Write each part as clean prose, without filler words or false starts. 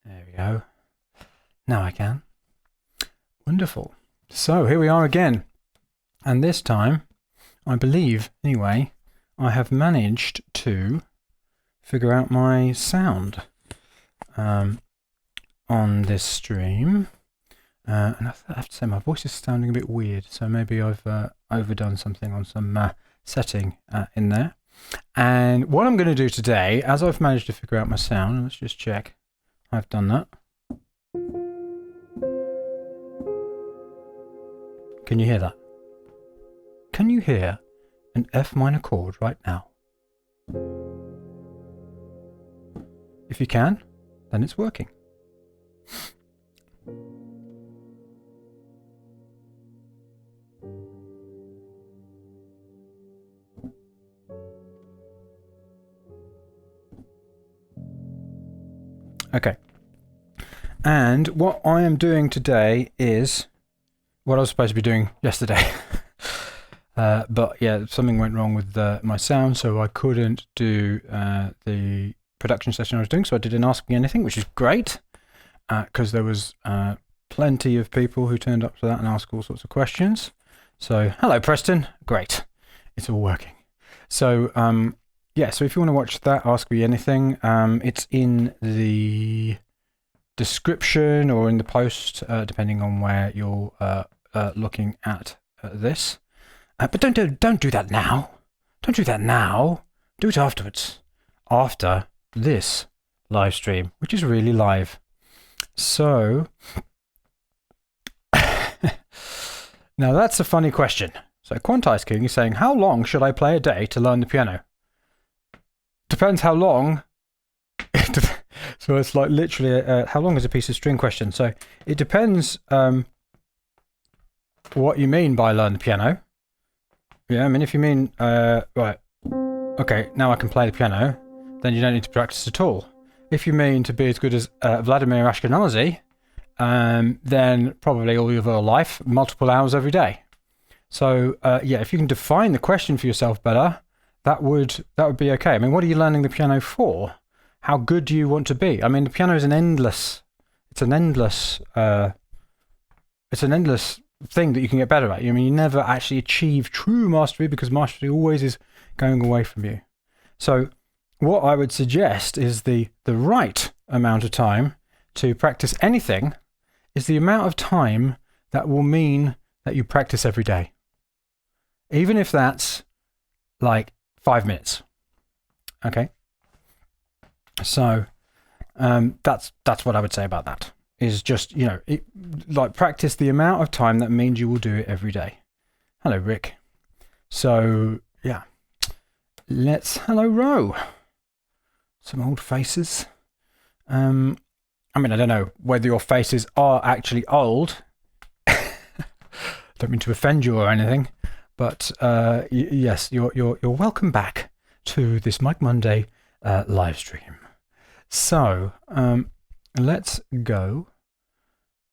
There we go. Now I can. Wonderful. So here we are again. And this time, I believe, anyway, I have managed to figure out my sound on this stream. And I have to say my voice is sounding a bit weird, so maybe I've overdone something on some setting in there. And what I'm going to do today, as I've managed to figure out my sound, let's just check. I've done that. Can you hear that? Can you hear an F minor chord right now? If you can, then it's working. Okay. And what I am doing today is what I was supposed to be doing yesterday. But yeah, something went wrong with my sound, so I couldn't do the production session I was doing, so I didn't ask me anything, which is great, because there was plenty of people who turned up to that and asked all sorts of questions. So, hello Preston, great, it's all working. So, yeah, so if you want to watch that, Ask Me Anything, it's in the description or in the post, depending on where you're looking at this. But don't do that now. Don't do that now. Do it afterwards. After this live stream, which is really live. So, now that's a funny question. So Quantize King is saying, how long should I play a day to learn the piano? Depends how long. So it's like literally how long is a piece of string question. So it depends what you mean by learn the piano. Yeah, I mean, if you mean, right, okay, now I can play the piano, then you don't need to practice at all. If you mean to be as good as Vladimir Ashkenazi, then probably all your life, multiple hours every day. So, yeah, if you can define the question for yourself better, that would be okay. I mean, what are you learning the piano for? How good do you want to be? I mean, the piano is an endless thing that you can get better at. I mean, you never actually achieve true mastery because mastery always is going away from you. So what I would suggest is the right amount of time to practice anything is the amount of time that will mean that you practice every day. Even if that's like 5 minutes. Okay. So that's what I would say about that. Is just, you know, like practice the amount of time that means you will do it every day. Hello, Rick. So, yeah. Hello, Ro. Some old faces. I mean, I don't know whether your faces are actually old. Don't mean to offend you or anything, but yes, you're welcome back to this Mike Monday live stream. So, let's go.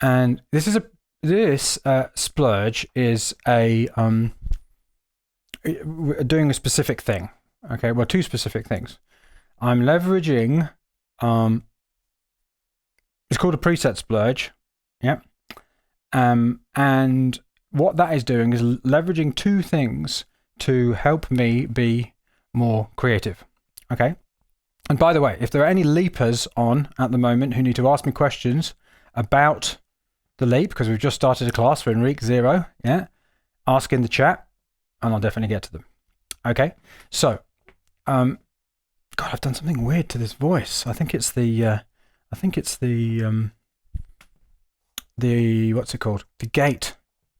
And this Splurge is doing a specific thing. Okay, well, two specific things. I'm leveraging it's called a preset splurge. Yeah. And what that is doing is leveraging two things to help me be more creative. Okay. And by the way, if there are any leapers on at the moment who need to ask me questions about the leap, because we've just started a class for Enrique 0, yeah, ask in the chat, and I'll definitely get to them. Okay, so, God, I've done something weird to this voice. I think it's the what's it called? The gate.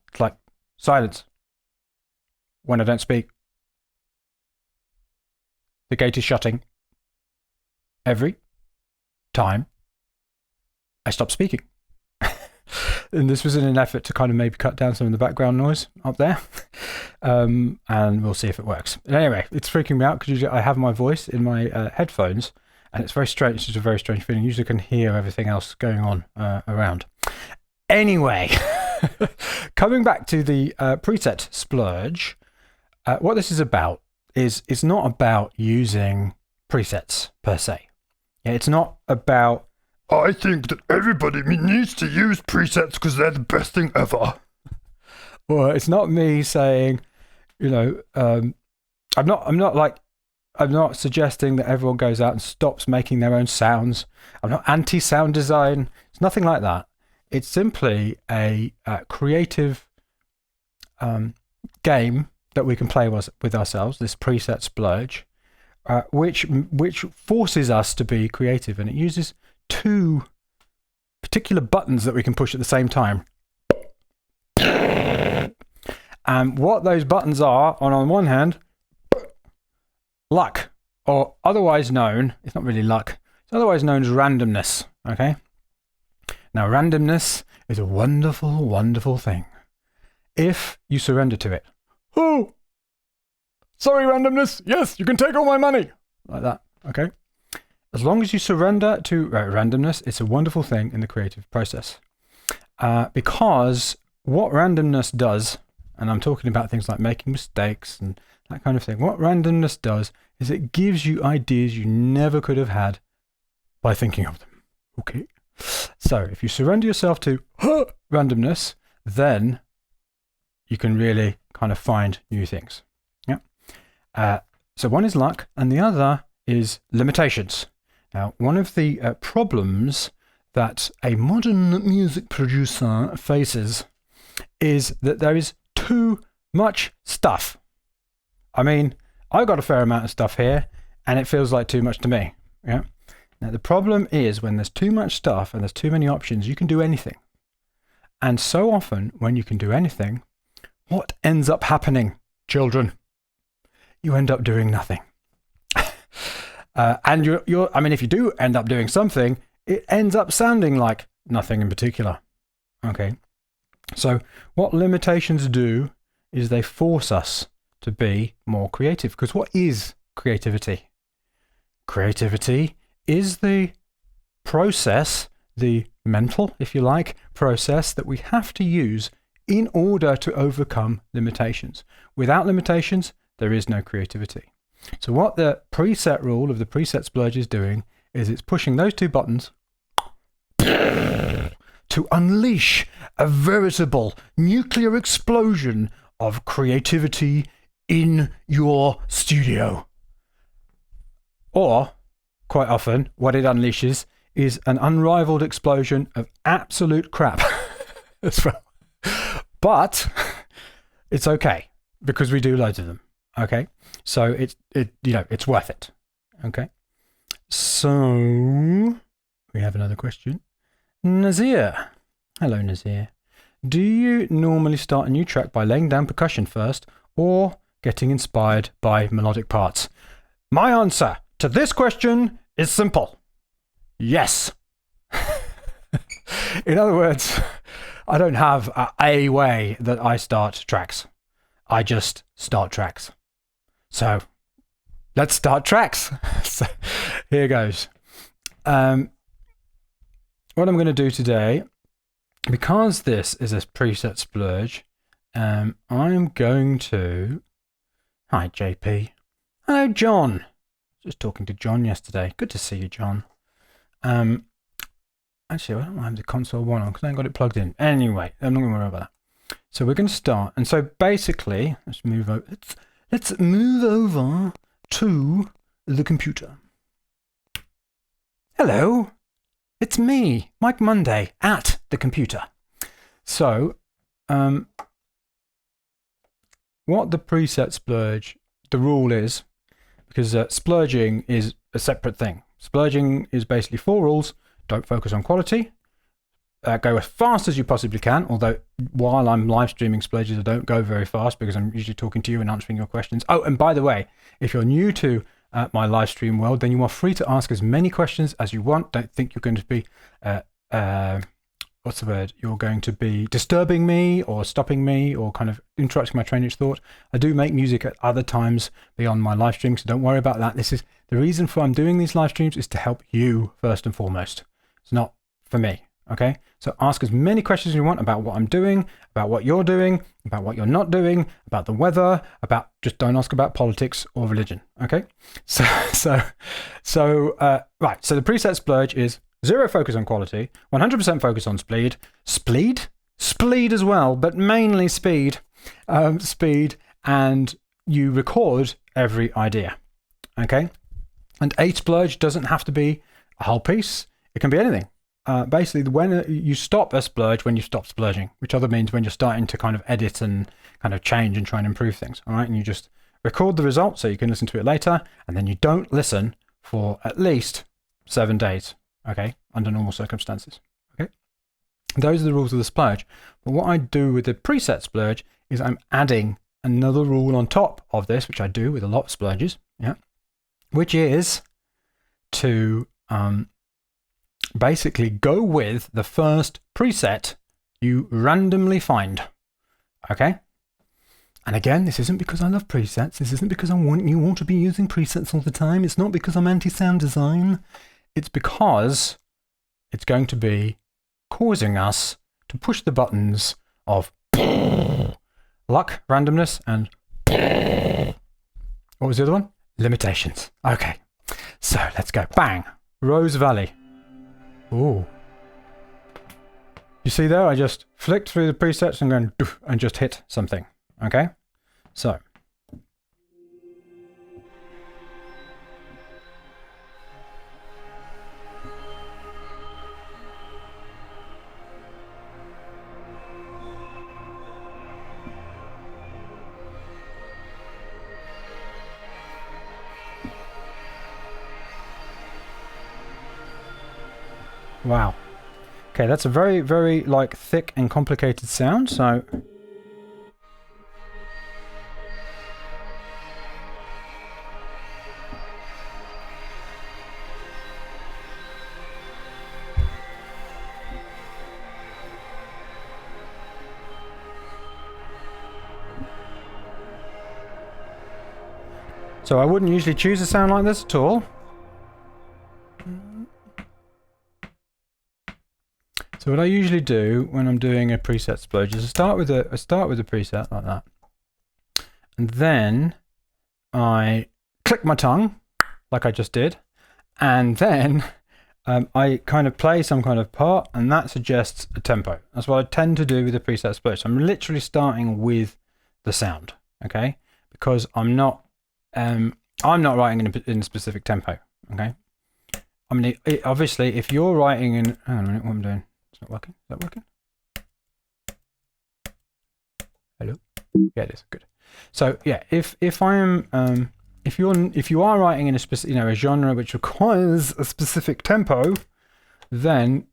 It's like silence when I don't speak. The gate is shutting. Every time I stop speaking. And this was in an effort to kind of maybe cut down some of the background noise up there. And we'll see if it works. Anyway, it's freaking me out because usually I have my voice in my headphones and it's very strange. It's just a very strange feeling. Usually I can hear everything else going on around. Anyway, coming back to the preset splurge, what this is about is it's not about using presets per se. Yeah, it's not about I think that everybody needs to use presets because they're the best thing ever. Well, it's not me saying, I'm not suggesting that everyone goes out and stops making their own sounds. I'm not anti-sound design. It's nothing like that. It's simply a creative game that we can play with ourselves, this preset splurge, which forces us to be creative, and it uses 2 particular buttons that we can push at the same time. And what those buttons are, on one hand, luck, or otherwise known, it's not really luck, it's otherwise known as randomness, okay? Now, randomness is a wonderful, wonderful thing if you surrender to it. Oh, sorry, randomness. Yes, you can take all my money. Like that, okay? As long as you surrender to randomness, it's a wonderful thing in the creative process. Because what randomness does, and I'm talking about things like making mistakes and that kind of thing, what randomness does is it gives you ideas you never could have had by thinking of them, okay? So if you surrender yourself to randomness, then you can really kind of find new things. Yeah. So one is luck, and the other is limitations. Now, one of the problems that a modern music producer faces is that there is too much stuff. I mean, I've got a fair amount of stuff here, and it feels like too much to me. Yeah. Now, the problem is when there's too much stuff and there's too many options, you can do anything. And so often, when you can do anything, what ends up happening, children? You end up doing nothing. And if you do end up doing something, it ends up sounding like nothing in particular. Okay. So what limitations do is they force us to be more creative. Because what is creativity? Creativity is the process, the mental, if you like, process that we have to use in order to overcome limitations. Without limitations, there is no creativity. So what the preset rule of the preset splurge is doing is it's pushing those 2 buttons to unleash a veritable nuclear explosion of creativity in your studio. Or, quite often, what it unleashes is an unrivaled explosion of absolute crap as well. But it's okay because we do loads of them. Okay, so it's worth it. Okay, so we have another question. Nazir, hello Nazir. Do you normally start a new track by laying down percussion first, or getting inspired by melodic parts? My answer to this question is simple. Yes. In other words, I don't have a way that I start tracks. I just start tracks. So let's start tracks. So here goes. What I'm going to do today, because this is a preset splurge, I'm going to... Hi, JP. Hello, John. Just talking to John yesterday. Good to see you, John. Actually, I don't have the console one on because I ain't got it plugged in. Anyway, I'm not going to worry about that. So we're going to start. And so basically, let's move over. Let's move over to the computer. Hello. It's me, Mike Monday, at the computer. So, what the preset splurge, the rule is, because splurging is a separate thing. Splurging is basically 4 rules. Don't focus on quality. Go as fast as you possibly can, although while I'm live streaming splurges, I don't go very fast because I'm usually talking to you and answering your questions. Oh, and by the way, if you're new to my live stream world, then you are free to ask as many questions as you want. Don't think you're going to be, what's the word? You're going to be disturbing me or stopping me or kind of interrupting my train of thought. I do make music at other times beyond my live stream, so don't worry about that. This is the reason for I'm doing these live streams is to help you first and foremost. It's not for me. Okay, so ask as many questions as you want about what I'm doing, about what you're doing, about what you're not doing, about the weather, about just don't ask about politics or religion. Okay, right. So the preset splurge is Zero focus on quality, 100% focus on speed. Speed as well, but mainly speed. Speed, and you record every idea. Okay? And a splurge doesn't have to be a whole piece. It can be anything. Basically, when you stop a splurge when you stop splurging, which other means when you're starting to kind of edit and kind of change and try and improve things. All right? And you just record the result so you can listen to it later, and then you don't listen for at least 7 days. Okay? Under normal circumstances. Okay? Those are the rules of the splurge. But what I do with the preset splurge is I'm adding another rule on top of this, which I do with a lot of splurges. Yeah. Which is to basically go with the first preset you randomly find. Okay? And again, this isn't because I love presets. This isn't because I want you all to be using presets all the time. It's not because I'm anti-sound design. It's because it's going to be causing us to push the buttons of luck, randomness, and what was the other one? Limitations. Okay, so let's go. Bang. Rose Valley. Ooh. You see there, I just flicked through the presets and going and just hit something. Okay, so. Wow. Okay, that's a very, very like thick and complicated sound, so I wouldn't usually choose a sound like this at all. So what I usually do when I'm doing a preset splurge is I start with a preset like that, and then I click my tongue like I just did, and then I kind of play some kind of part, and that suggests a tempo. That's what I tend to do with a preset splurge. So I'm literally starting with the sound, okay? Because I'm not writing in a specific tempo, okay? I mean, obviously, if you're writing in, hang on a minute, what I'm doing. It's not working. Is that working? Hello? Yeah, it is. Good. So yeah, if I am if you are writing in a specific, a genre which requires a specific tempo, then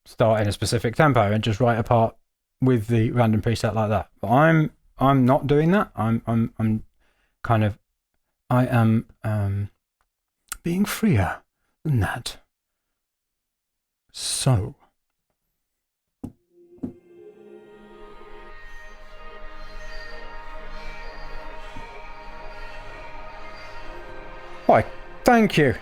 start in a specific tempo and just write a part with the random preset like that. But I'm not doing that. I am being freer than that. So. Why, thank you.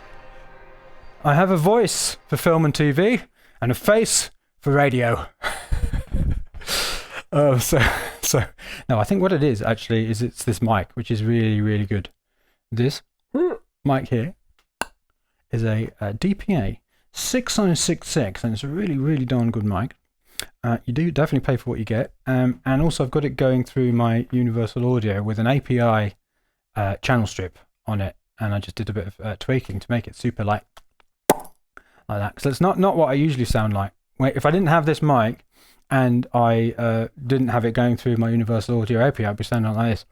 I have a voice for film and TV and a face for radio. So no, I think what it is actually is it's this mic, which is really, really good. This mic here is a DPA 6066, and it's a really, really darn good mic. You do definitely pay for what you get. And also I've got it going through my Universal Audio with an API channel strip on it. And I just did a bit of tweaking to make it super like that. So it's not what I usually sound like. If I didn't have this mic and I didn't have it going through my Universal Audio API, I'd be sounding like this.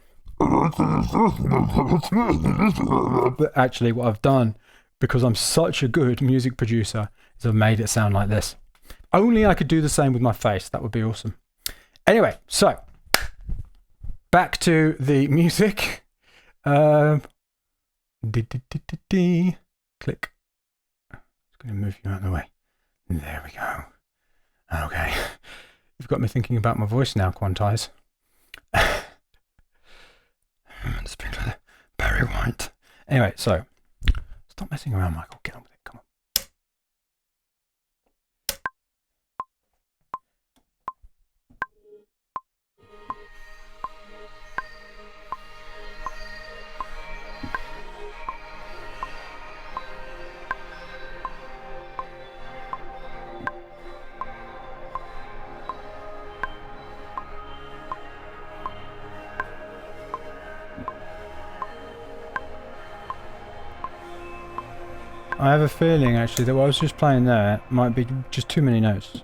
But actually what I've done, because I'm such a good music producer, is I've made it sound like this. Only I could do the same with my face. That would be awesome. Anyway, so back to the music. Click. It's going to move you out of the way. There we go. Okay. You've got me thinking about my voice now, Quantize. Sprinkler, Barry White. Anyway, so stop messing around, Michael. Get on with it. Come on. I have a feeling actually that what I was just playing there might be just too many notes.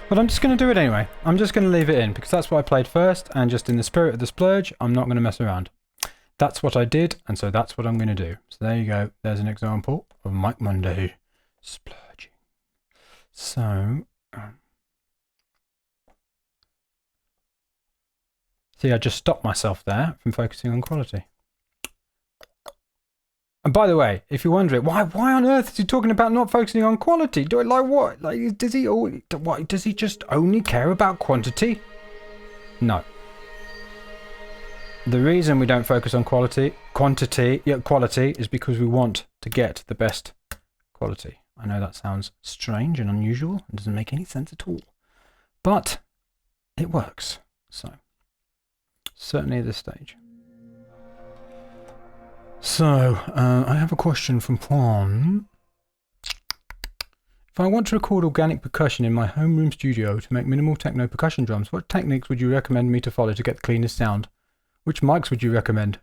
But I'm just going to do it anyway. I'm just going to leave it in because that's what I played first, and just in the spirit of the splurge, I'm not going to mess around. That's what I did, and so that's what I'm going to do. So there you go. There's an example of Mike Monday splurging. So, see, I just stopped myself there from focusing on quality. And by the way, if you're wondering why on earth is he talking about not focusing on quality? Do it like what? Like, does he what? Does he just only care about quantity? No. The reason we don't focus on quality is because we want to get the best quality. I know that sounds strange and unusual. It doesn't make any sense at all, but it works. So certainly at this stage. So, I have a question from Juan. If I want to record organic percussion in my homeroom studio to make minimal techno percussion drums, what techniques would you recommend me to follow to get the cleanest sound? Which mics would you recommend?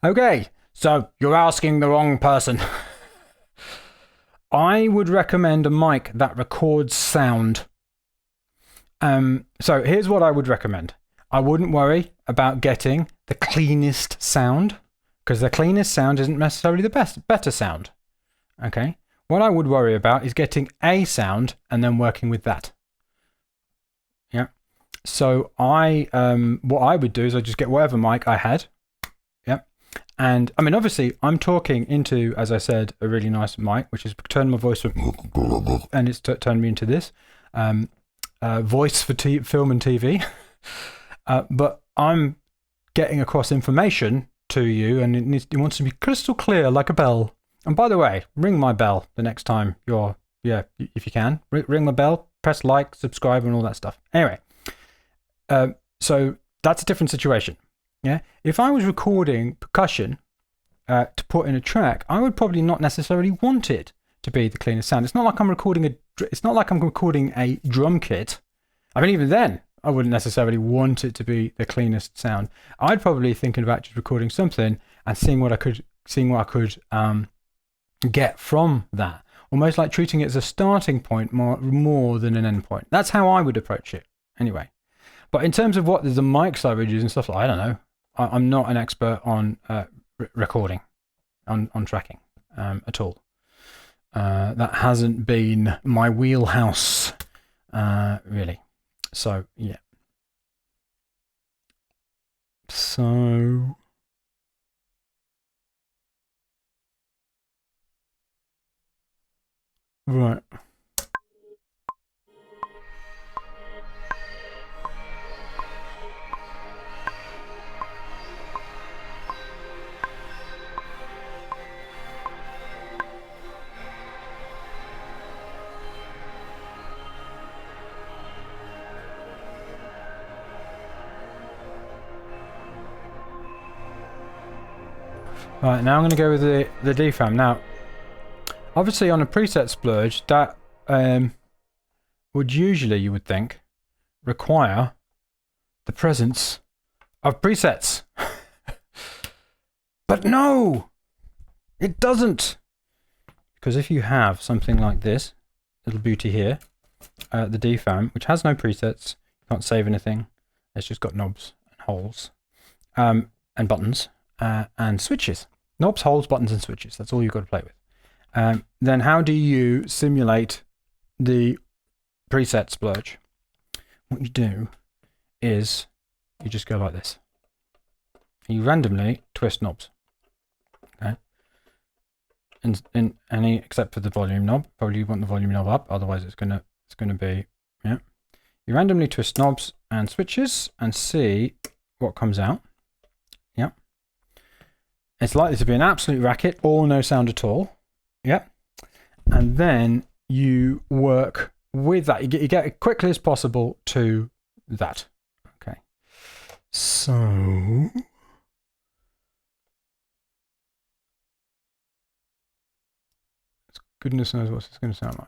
Okay, so you're asking the wrong person. I would recommend a mic that records sound. So here's what I would recommend. I wouldn't worry about getting the cleanest sound, because the cleanest sound isn't necessarily the better sound. Okay? What I would worry about is getting a sound and then working with that. Yeah. So what I would do is I just get whatever mic I had. Yeah. And I mean, obviously I'm talking into, as I said, a really nice mic, which has turned my voice from, and it's turned me into this, voice for film and TV. But I'm getting across information to you, and it wants to be crystal clear like a bell. And by the way, ring my bell the next time you're, if you can. Ring my bell, press like, subscribe, and all that stuff. Anyway, so that's a different situation. Yeah, if I was recording percussion to put in a track, I would probably not necessarily want it to be the cleanest sound. It's not like I'm recording a drum kit. I mean, even then, I wouldn't necessarily want it to be the cleanest sound. I'd probably thinking about just recording something and seeing what I could get from that. Almost like treating it as a starting point more than an end point. That's how I would approach it anyway. But in terms of what the mics I would use and stuff like, I don't know. I'm not an expert on recording, on tracking at all. That hasn't been my wheelhouse, really. So, yeah. So, right. Right, now I'm going to go with the DFAM. Now, obviously on a preset splurge, that would usually, you would think, require the presence of presets. But no, it doesn't. Because if you have something like this, little beauty here, the DFAM, which has no presets, you can't save anything, it's just got knobs and holes, and buttons. And switches. Knobs, holes, buttons, and switches. That's all you've got to play with. Then how do you simulate the preset splurge? What you do is you just go like this. You randomly twist knobs. Okay. In any except for the volume knob. Probably you want the volume knob up, otherwise it's gonna be, yeah. You randomly twist knobs and switches and see what comes out. Yeah. It's likely to be an absolute racket or no sound at all. Yep. And then you work with that. You get as quickly as possible to that. Okay. So goodness knows what it's going to sound like.